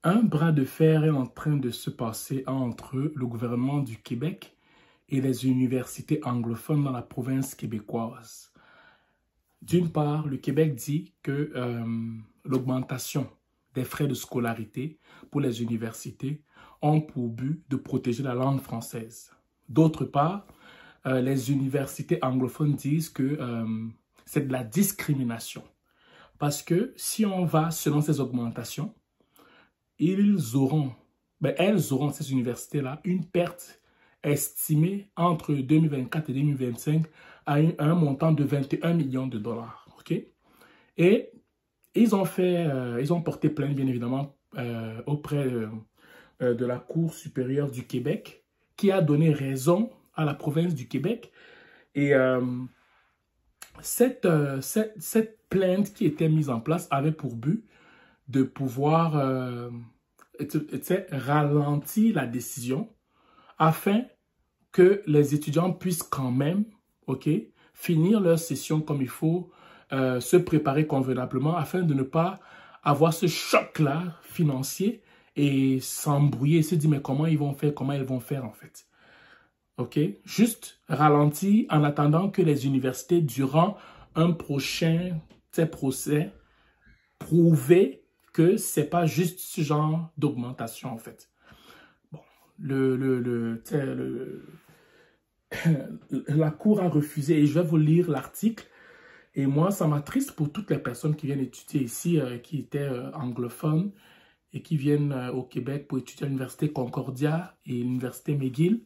Un bras de fer est en train de se passer entre le gouvernement du Québec et les universités anglophones dans la province québécoise. D'une part, le Québec dit que l'augmentation des frais de scolarité pour les universités ont pour but de protéger la langue française. D'autre part, les universités anglophones disent que c'est de la discrimination. Parce que si on va selon ces augmentations, elles auront, ces universités-là, une perte estimée entre 2024 et 2025 à un montant de 21 millions de dollars. Okay? Et ils ont porté plainte, bien évidemment, auprès de la Cour supérieure du Québec, qui a donné raison à la province du Québec. Et cette plainte qui était mise en place avait pour but de pouvoir ralentir la décision afin que les étudiants puissent quand même finir leur session comme il faut, se préparer convenablement afin de ne pas avoir ce choc-là financier et s'embrouiller, se dire mais comment ils vont faire en fait. Juste ralentir en attendant que les universités, durant un prochain procès, prouvent que ce n'est pas juste ce genre d'augmentation en fait. Bon, la Cour a refusé et je vais vous lire l'article. Et moi, ça m'attriste pour toutes les personnes qui viennent étudier ici, qui étaient anglophones et qui viennent au Québec pour étudier à l'Université Concordia et l'Université McGill.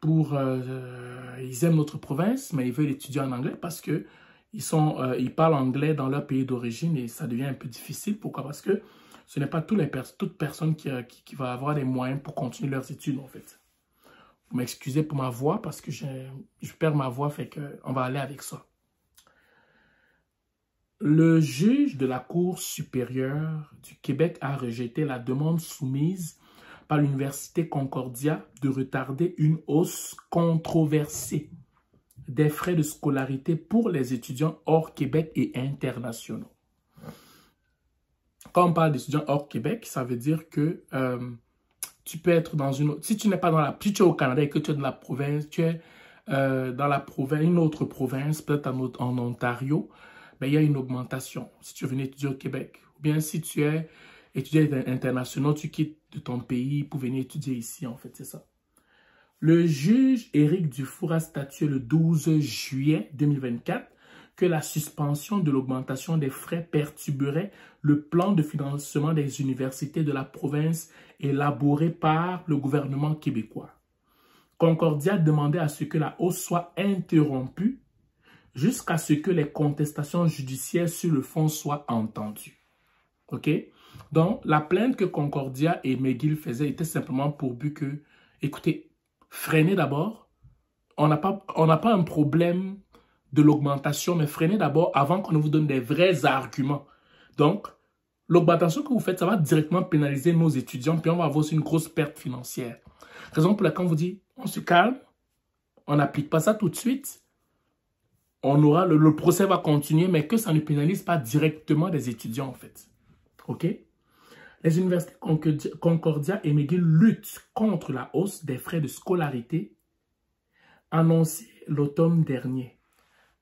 Ils aiment notre province, mais ils veulent étudier en anglais parce que ils parlent anglais dans leur pays d'origine et ça devient un peu difficile. Pourquoi? Parce que ce n'est pas toute personne qui va avoir les moyens pour continuer leurs études, en fait. Vous m'excusez pour ma voix parce que je perds ma voix, fait qu'on va aller avec ça. Le juge de la Cour supérieure du Québec a rejeté la demande soumise par l'Université Concordia de retarder une hausse controversée des frais de scolarité pour les étudiants hors Québec et internationaux. Quand on parle d'étudiants hors Québec, ça veut dire que tu peux être dans une autre... Si tu n'es pas dans la... Si tu es au Canada et que tu es dans la province, tu es dans la province, une autre province, peut-être en Ontario, ben, il y a une augmentation si tu venais étudier au Québec. Ou bien si tu es étudiant international, tu quittes de ton pays pour venir étudier ici, en fait, c'est ça. Le juge Éric Dufour a statué le 12 juillet 2024 que la suspension de l'augmentation des frais perturberait le plan de financement des universités de la province élaboré par le gouvernement québécois. Concordia demandait à ce que la hausse soit interrompue jusqu'à ce que les contestations judiciaires sur le fond soient entendues. Donc, la plainte que Concordia et McGill faisaient était simplement pour but que, écoutez, freinez d'abord. On n'a pas un problème de l'augmentation, mais freinez d'abord avant qu'on ne vous donne des vrais arguments. Donc, l'augmentation que vous faites, ça va directement pénaliser nos étudiants, puis on va avoir aussi une grosse perte financière. Raison pour laquelle on vous dit, on se calme, on n'applique pas ça tout de suite. Le procès va continuer, mais que ça ne pénalise pas directement des étudiants, en fait. Les universités Concordia et McGill luttent contre la hausse des frais de scolarité annoncée l'automne dernier,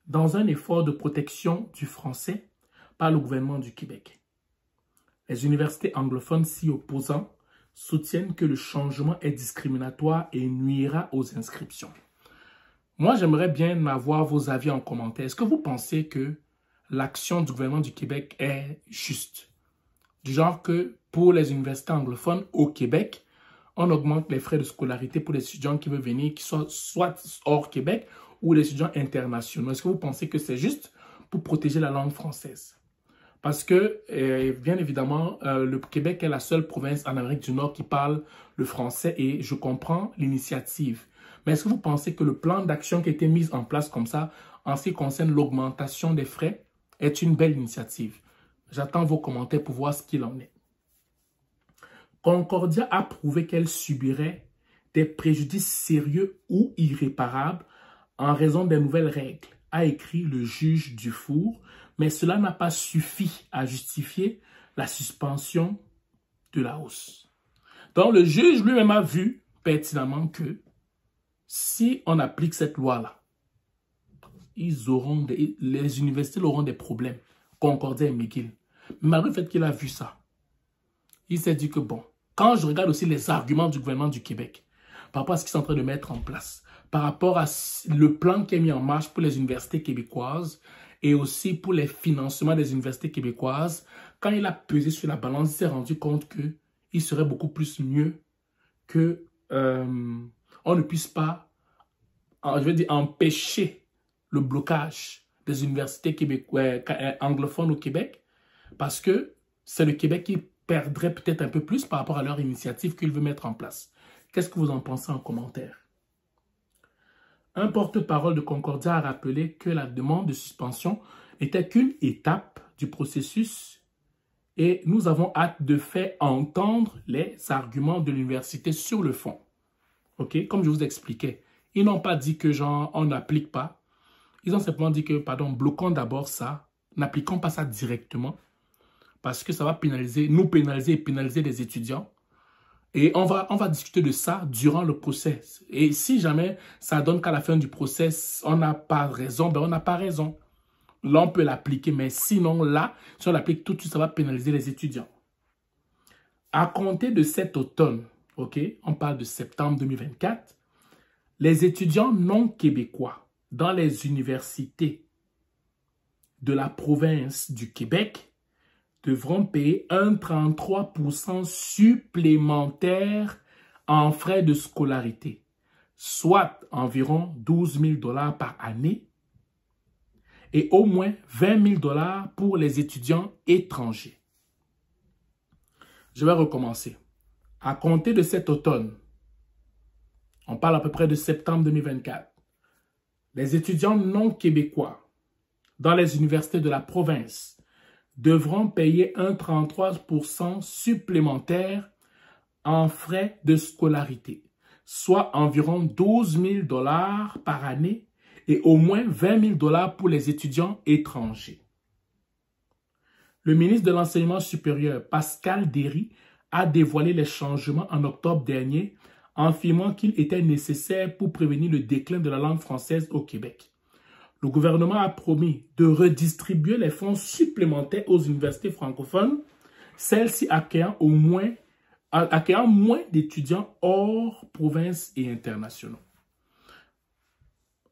dans un effort de protection du français par le gouvernement du Québec. Les universités anglophones s'y opposant soutiennent que le changement est discriminatoire et nuira aux inscriptions. Moi, j'aimerais bien avoir vos avis en commentaire. Est-ce que vous pensez que l'action du gouvernement du Québec est juste? Du genre que pour les universités anglophones au Québec, on augmente les frais de scolarité pour les étudiants qui veulent venir, qui soient soit hors Québec ou les étudiants internationaux. Est-ce que vous pensez que c'est juste pour protéger la langue française? Parce que, bien évidemment, le Québec est la seule province en Amérique du Nord qui parle le français et je comprends l'initiative. Mais est-ce que vous pensez que le plan d'action qui a été mis en place comme ça, en ce qui concerne l'augmentation des frais, est une belle initiative? J'attends vos commentaires pour voir ce qu'il en est. Concordia a prouvé qu'elle subirait des préjudices sérieux ou irréparables en raison des nouvelles règles, a écrit le juge Dufour, mais cela n'a pas suffi à justifier la suspension de la hausse. Donc, le juge lui-même a vu pertinemment que si on applique cette loi-là, les universités auront des problèmes, Concordia et McGill. Malgré le fait qu'il a vu ça, il s'est dit que bon, quand je regarde aussi les arguments du gouvernement du Québec, par rapport à ce qu'ils sont en train de mettre en place, par rapport à le plan qui est mis en marche pour les universités québécoises et aussi pour les financements des universités québécoises, quand il a pesé sur la balance, il s'est rendu compte qu'il serait beaucoup plus mieux que on ne puisse pas, je veux dire, empêcher le blocage des universités anglophones au Québec, parce que c'est le Québec qui perdrait peut-être un peu plus par rapport à leur initiative qu'il veut mettre en place. Qu'est-ce que vous en pensez en commentaire? Un porte-parole de Concordia a rappelé que la demande de suspension n'était qu'une étape du processus et nous avons hâte de faire entendre les arguments de l'université sur le fond. Ok, comme je vous expliquais, ils n'ont pas dit que genre on n'applique pas. Ils ont simplement dit que, pardon, bloquons d'abord ça, n'appliquons pas ça directement parce que ça va nous pénaliser et pénaliser les étudiants. Et on va discuter de ça durant le procès. Et si jamais ça donne qu'à la fin du procès, on n'a pas raison, ben on n'a pas raison. Là, on peut l'appliquer, mais sinon, là, si on l'applique tout de suite, ça va pénaliser les étudiants. À compter de cet automne, ok, on parle de septembre 2024, les étudiants non québécois dans les universités de la province du Québec devront payer un 33% supplémentaire en frais de scolarité, soit environ 12 000 $ par année et au moins 20 000 $ pour les étudiants étrangers. Je vais recommencer. À compter de cet automne, on parle à peu près de septembre 2024, les étudiants non québécois dans les universités de la province devront payer un 33% supplémentaire en frais de scolarité, soit environ 12 000 $ par année et au moins 20 000 $ pour les étudiants étrangers. Le ministre de l'Enseignement supérieur, Pascal Derry, a dévoilé les changements en octobre dernier, affirmant qu'il était nécessaire pour prévenir le déclin de la langue française au Québec. Le gouvernement a promis de redistribuer les fonds supplémentaires aux universités francophones, celles-ci accueillant moins d'étudiants hors province et internationaux.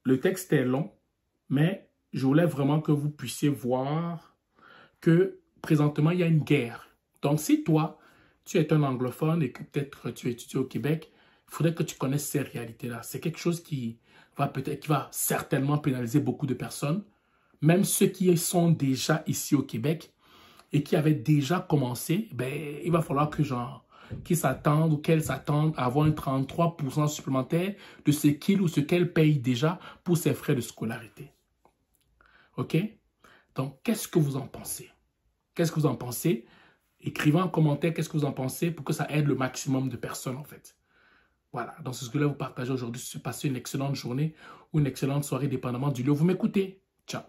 Le texte est long, mais je voulais vraiment que vous puissiez voir que présentement, il y a une guerre. Donc, si toi, tu es un anglophone et que peut-être tu étudies au Québec, il faudrait que tu connaisses ces réalités-là. C'est quelque chose qui va certainement pénaliser beaucoup de personnes, même ceux qui sont déjà ici au Québec et qui avaient déjà commencé, ben, il va falloir qu'ils s'attendent ou qu'elles s'attendent à avoir un 33% supplémentaire de ce qu'ils ou ce qu'elles payent déjà pour ces frais de scolarité. OK? Donc, qu'est-ce que vous en pensez? Qu'est-ce que vous en pensez? Écrivez en commentaire qu'est-ce que vous en pensez pour que ça aide le maximum de personnes, en fait. Voilà, donc c'est ce que je voulais vous partager aujourd'hui. Passez une excellente journée ou une excellente soirée, dépendamment du lieu où vous m'écoutez. Ciao.